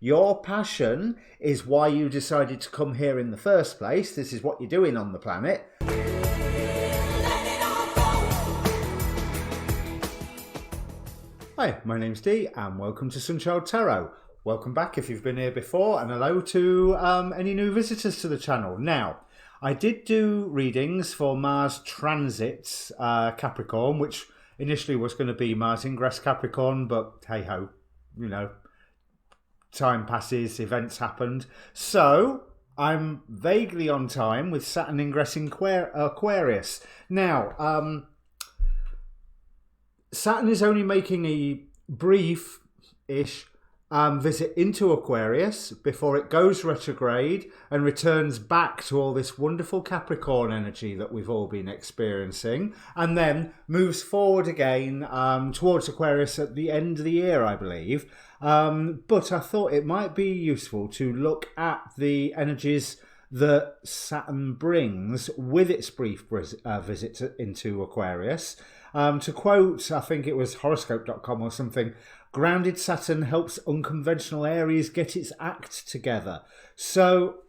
Your passion is why you decided to come here in the first place. This is what you're doing on the planet. Hi, my name's Dee and welcome to Sunchild Tarot. Welcome back if you've been here before, and hello to any new visitors to the channel. Now, I did do readings for Mars transits Capricorn, which initially was going to be Mars ingress Capricorn, but hey ho, you know, time passes, events happened. So I'm vaguely on time with Saturn ingressing Aquarius. Now, Saturn is only making a brief-ish visit into Aquarius before it goes retrograde and returns back to all this wonderful Capricorn energy that we've all been experiencing, and then moves forward again towards Aquarius at the end of the year, I believe. But I thought it might be useful to look at the energies that Saturn brings with its brief visit into Aquarius. To quote, I think it was horoscope.com or something, grounded Saturn helps unconventional Aries get its act together. So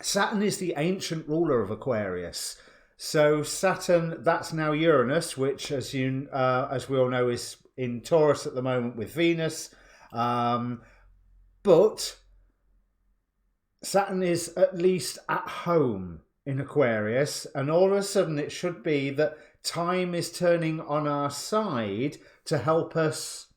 Saturn is the ancient ruler of Aquarius. So Saturn, that's now Uranus, which as we all know is in Taurus at the moment with Venus. But Saturn is at least at home in Aquarius, and all of a sudden it should be that time is turning on our side to help us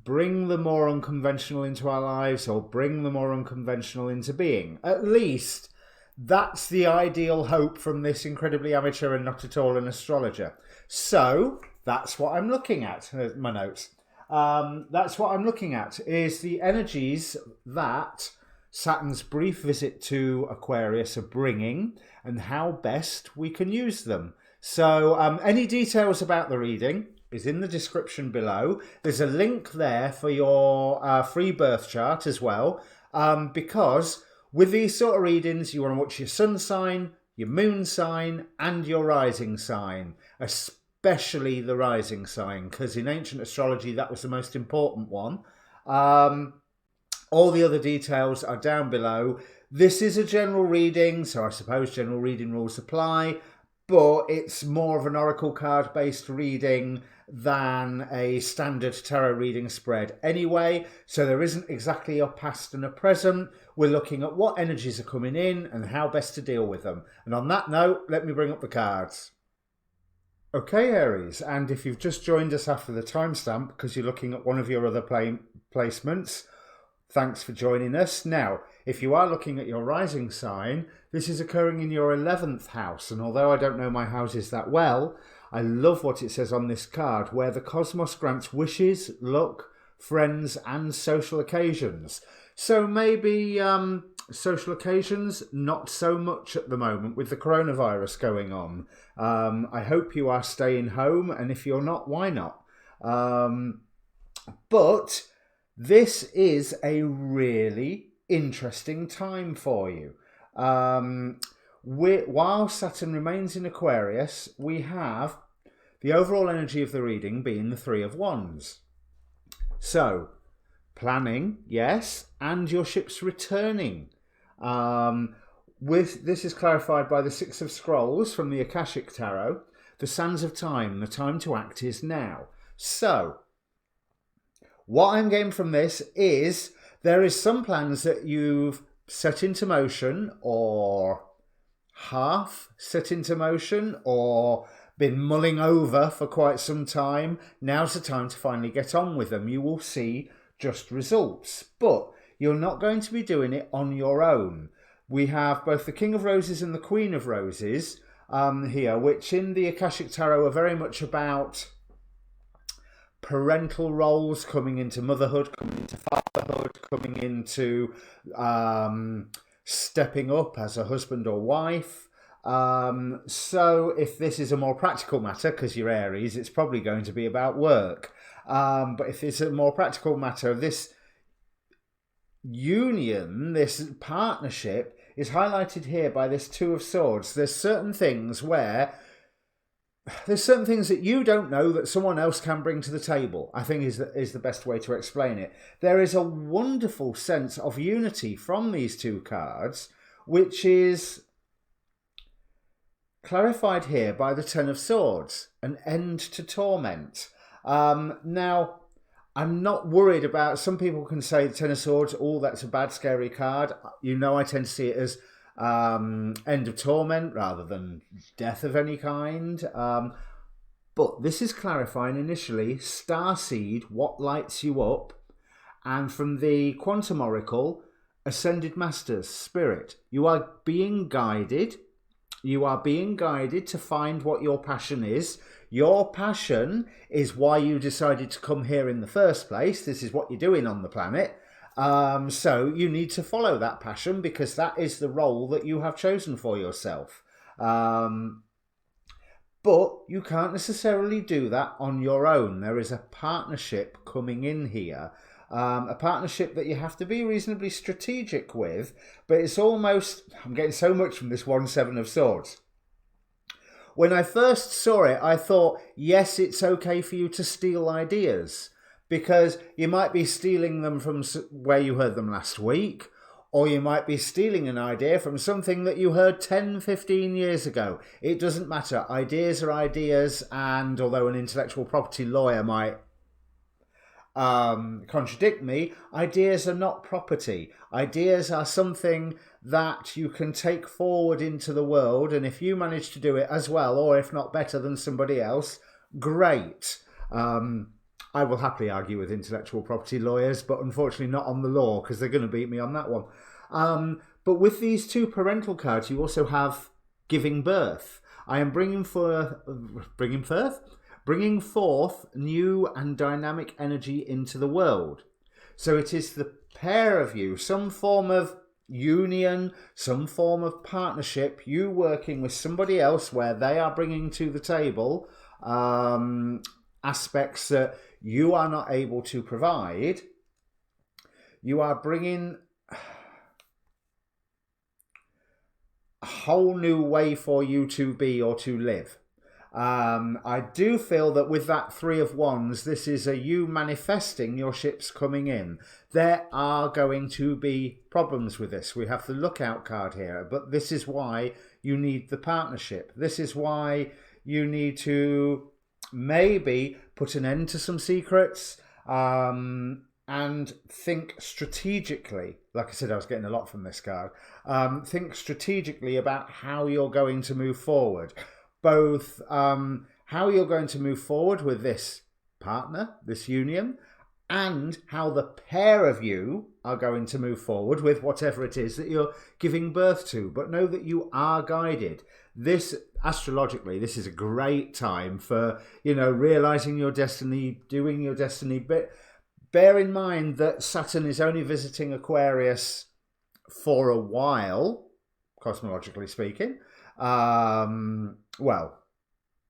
bring the more unconventional into our lives, or bring the more unconventional into being. At least that's the ideal hope from this incredibly amateur and not at all an astrologer. So that's what I'm looking at. My notes. That's what I'm looking at, is the energies that Saturn's brief visit to Aquarius are bringing and how best we can use them. So any details about the reading is in the description below. There's a link there for your free birth chart as well, because with these sort of readings you want to watch your sun sign, your moon sign and your rising sign, especially the rising sign, because in ancient astrology that was the most important one. All the other details are down below. This is a general reading, so I suppose general reading rules apply, but it's more of an oracle card based reading than a standard tarot reading spread anyway. So there isn't exactly a past and a present. We're looking at what energies are coming in and how best to deal with them. And on that note, let me bring up the cards. Okay, Aries, and if you've just joined us after the timestamp because you're looking at one of your other placements, thanks for joining us. Now, if you are looking at your rising sign, this is occurring in your 11th house. And although I don't know my houses that well, I love what it says on this card, where the cosmos grants wishes, luck, friends, and social occasions. So maybe social occasions, not so much at the moment with the coronavirus going on. I hope you are staying home, and if you're not, why not? But this is a really interesting time for you. While Saturn remains in Aquarius, we have the overall energy of the reading being the Three of Wands. So, planning, yes, and your ship's returning. This is clarified by the Six of Scrolls from the Akashic Tarot. The sands of time, the time to act is now. So, what I'm getting from this is there is some plans that you've set into motion, or half set into motion, or been mulling over for quite some time. Now's the time to finally get on with them. You will see just results, but you're not going to be doing it on your own. We have both the King of Roses and the Queen of Roses here, which in the Akashic Tarot are very much about parental roles, coming into motherhood, coming into fatherhood, coming into stepping up as a husband or wife. So if this is a more practical matter, because you're Aries, it's probably going to be about work. But if it's a more practical matter, this union, this partnership is highlighted here by this Two of Swords. There's certain things where there's certain things that you don't know that someone else can bring to the table, I think is the best way to explain it. There is a wonderful sense of unity from these two cards, which is clarified here by the Ten of Swords, an end to torment. Now, I'm not worried about, some people can say the Ten of Swords, oh, that's a bad, scary card. You know, I tend to see it as end of torment rather than death of any kind. But this is clarifying initially, starseed, what lights you up, and from the Quantum Oracle, Ascended Masters, Spirit. You are being guided. You are being guided to find what your passion is. Your passion is why you decided to come here in the first place. This is what you're doing on the planet. So you need to follow that passion because that is the role that you have chosen for yourself. But you can't necessarily do that on your own. There is a partnership coming in here. A partnership that you have to be reasonably strategic with, but it's almost, I'm getting so much from this 1-7 of Swords. When I first saw it, I thought, yes, it's okay for you to steal ideas, because you might be stealing them from where you heard them last week, or you might be stealing an idea from something that you heard 10, 15 years ago. It doesn't matter. Ideas are ideas, and although an intellectual property lawyer might contradict me, ideas are not property. Ideas are something that you can take forward into the world, and if you manage to do it as well, or if not better than somebody else, great. I will happily argue with intellectual property lawyers, but unfortunately not on the law, because they're going to beat me on that one. But with these two parental cards, you also have giving birth. I am bringing forth new and dynamic energy into the world. So it is the pair of you, some form of union, some form of partnership, you working with somebody else where they are bringing to the table aspects that you are not able to provide. You are bringing a whole new way for you to be or to live. I do feel that with that 3 of Wands, this is a you manifesting your ships coming in. There are going to be problems with this. We have the lookout card here, but this is why you need the partnership. This is why you need to maybe put an end to some secrets and think strategically. Like I said, I was getting a lot from this card. Think strategically about how you're going to move forward. Both how you're going to move forward with this partner, this union, and how the pair of you are going to move forward with whatever it is that you're giving birth to. But know that you are guided. This, astrologically, this is a great time for, realizing your destiny, doing your destiny. But bear in mind that Saturn is only visiting Aquarius for a while, cosmologically speaking. Well,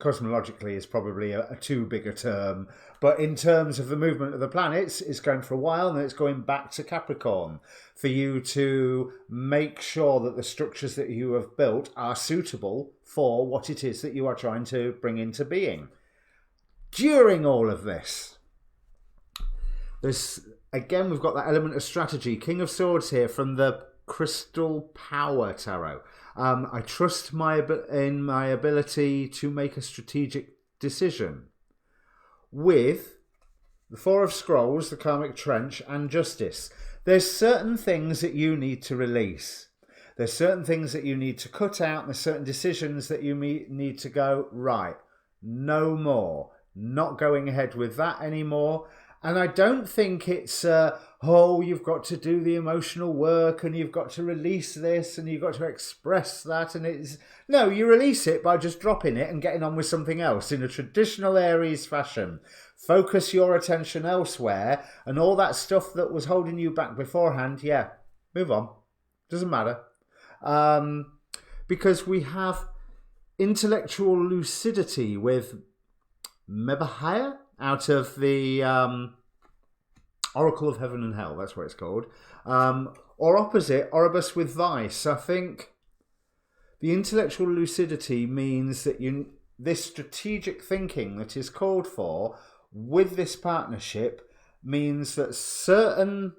cosmologically is probably a too big a term, but in terms of the movement of the planets, it's going for a while and it's going back to Capricorn for you to make sure that the structures that you have built are suitable for what it is that you are trying to bring into being. During all of this, again, we've got that element of strategy. King of Swords here from the Crystal Power Tarot. I trust in my ability to make a strategic decision. With the 4 of Scrolls, the Karmic Trench, and Justice, there's certain things that you need to release. There's certain things that you need to cut out. And there's certain decisions that you need to go, right, no more. Not going ahead with that anymore. And I don't think it's, you've got to do the emotional work and you've got to release this and you've got to express that. And no, you release it by just dropping it and getting on with something else in a traditional Aries fashion. Focus your attention elsewhere, and all that stuff that was holding you back beforehand, move on. Doesn't matter. Because we have intellectual lucidity with Mebahaya out of the Oracle of Heaven and Hell, that's what it's called. Or opposite, Oribus with Vice. I think the intellectual lucidity means that this strategic thinking that is called for with this partnership means that certain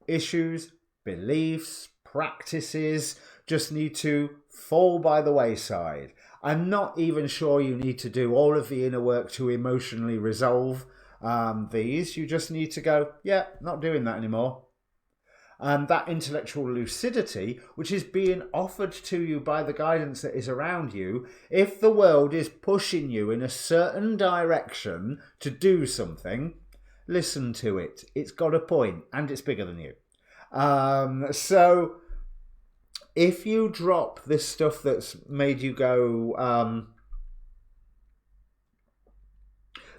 issues, beliefs, practices just need to fall by the wayside. I'm not even sure you need to do all of the inner work to emotionally resolve these. You just need to go, yeah, not doing that anymore. And that intellectual lucidity, which is being offered to you by the guidance that is around you, if the world is pushing you in a certain direction to do something, listen to it. It's got a point and it's bigger than you. So if you drop this stuff that's made you go,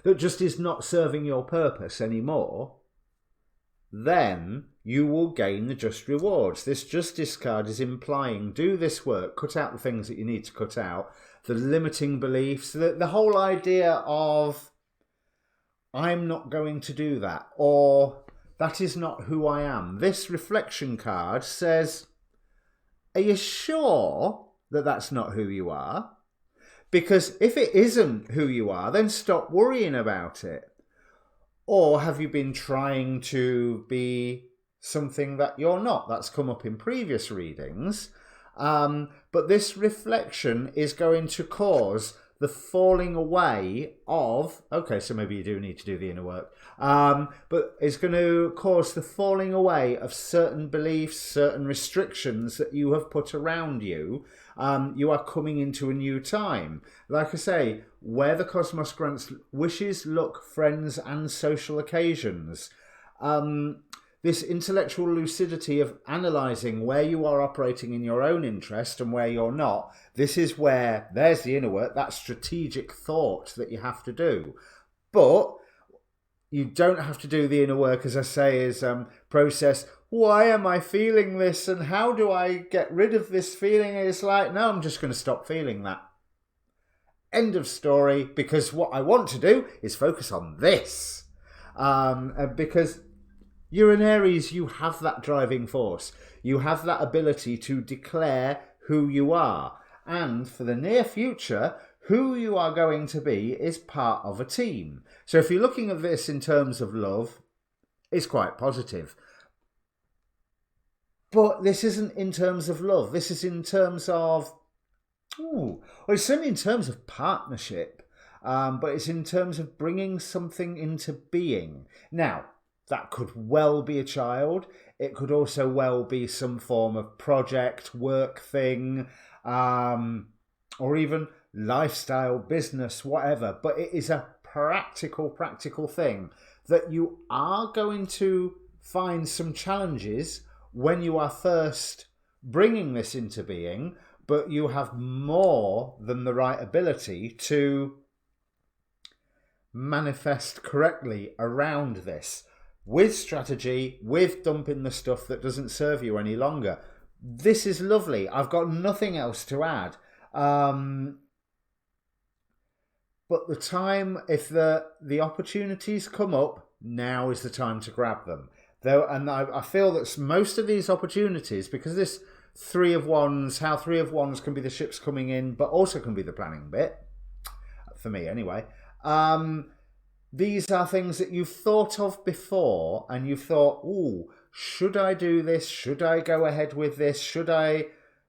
that just is not serving your purpose anymore, then you will gain the just rewards. This justice card is implying do this work, cut out the things that you need to cut out, the limiting beliefs, the whole idea of I'm not going to do that, or that is not who I am. This reflection card says, are you sure that that's not who you are? Because if it isn't who you are, then stop worrying about it. Or have you been trying to be something that you're not? That's come up in previous readings. But this reflection is going to cause the falling away of, okay, so maybe you do need to do the inner work, but it's going to cause the falling away of certain beliefs, certain restrictions that you have put around you. You are coming into a new time. Like I say, where the cosmos grants wishes, luck, friends, and social occasions. This intellectual lucidity of analysing where you are operating in your own interest and where you're not. This is where, there's the inner work, that strategic thought that you have to do. But you don't have to do the inner work, as I say, is process, why am I feeling this and how do I get rid of this feeling? It's like, no, I'm just going to stop feeling that. End of story, because what I want to do is focus on this. Because you're an Aries, you have that driving force. You have that ability to declare who you are. And for the near future, who you are going to be is part of a team. So if you're looking at this in terms of love, it's quite positive. But this isn't in terms of love. This is in terms of, well, it's certainly in terms of partnership. But it's in terms of bringing something into being. Now, that could well be a child. It could also well be some form of project, work thing, or even lifestyle, business, whatever. But it is a practical thing that you are going to find some challenges when you are first bringing this into being, but you have more than the right ability to manifest correctly around this. With strategy, with dumping the stuff that doesn't serve you any longer. This is lovely. I've got nothing else to add. But the time, if the opportunities come up, now is the time to grab them. And I feel that most of these opportunities, because this Three of Wands, how Three of Wands can be the ships coming in, but also can be the planning bit, for me anyway. These are things that you've thought of before and you've thought, ooh, should I do this? Should I go ahead with this? Should I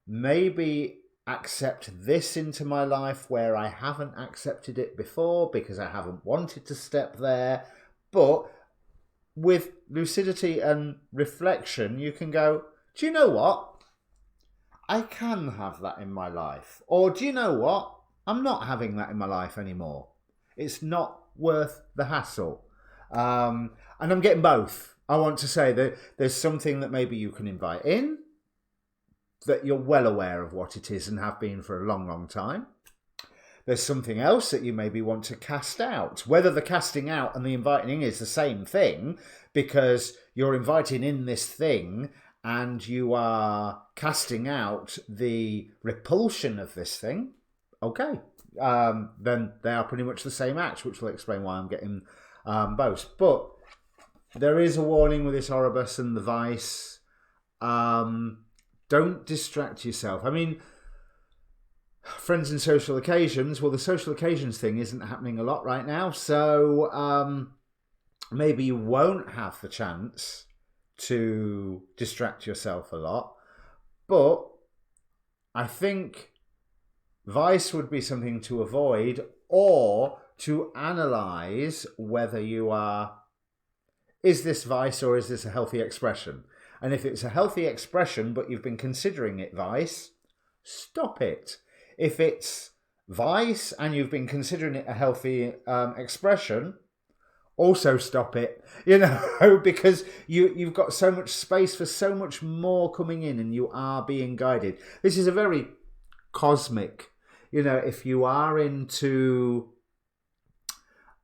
maybe accept this into my life where I haven't accepted it before because I haven't wanted to step there? But with lucidity and reflection, you can go, do you know what? I can have that in my life. Or do you know what? I'm not having that in my life anymore. It's not worth the hassle. And I'm getting both. I want to say that there's something that maybe you can invite in, that you're well aware of what it is and have been for a long time. There's something else that you maybe want to cast out. Whether the casting out and the inviting in is the same thing, because you're inviting in this thing and you are casting out the repulsion of this thing, okay. Then they are pretty much the same act, which will explain why I'm getting both. But there is a warning with this Oribus and the Vice. Don't distract yourself. I mean, friends and social occasions. Well, the social occasions thing isn't happening a lot right now, so maybe you won't have the chance to distract yourself a lot. But I think vice would be something to avoid, or to analyze whether you are, is this vice or is this a healthy expression? And if it's a healthy expression but you've been considering it vice, stop it. If it's vice and you've been considering it a healthy expression, also stop it, because you've got so much space for so much more coming in, and you are being guided. This is a very cosmic, if you are into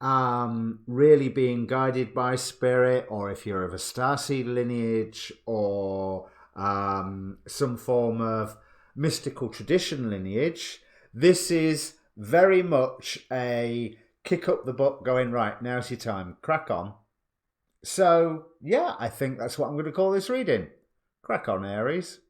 really being guided by spirit, or if you're of a starseed lineage, or some form of mystical tradition lineage, this is very much a kick up the butt going, right, now's your time, crack on. So yeah, I think that's what I'm going to call this reading. Crack on, Aries.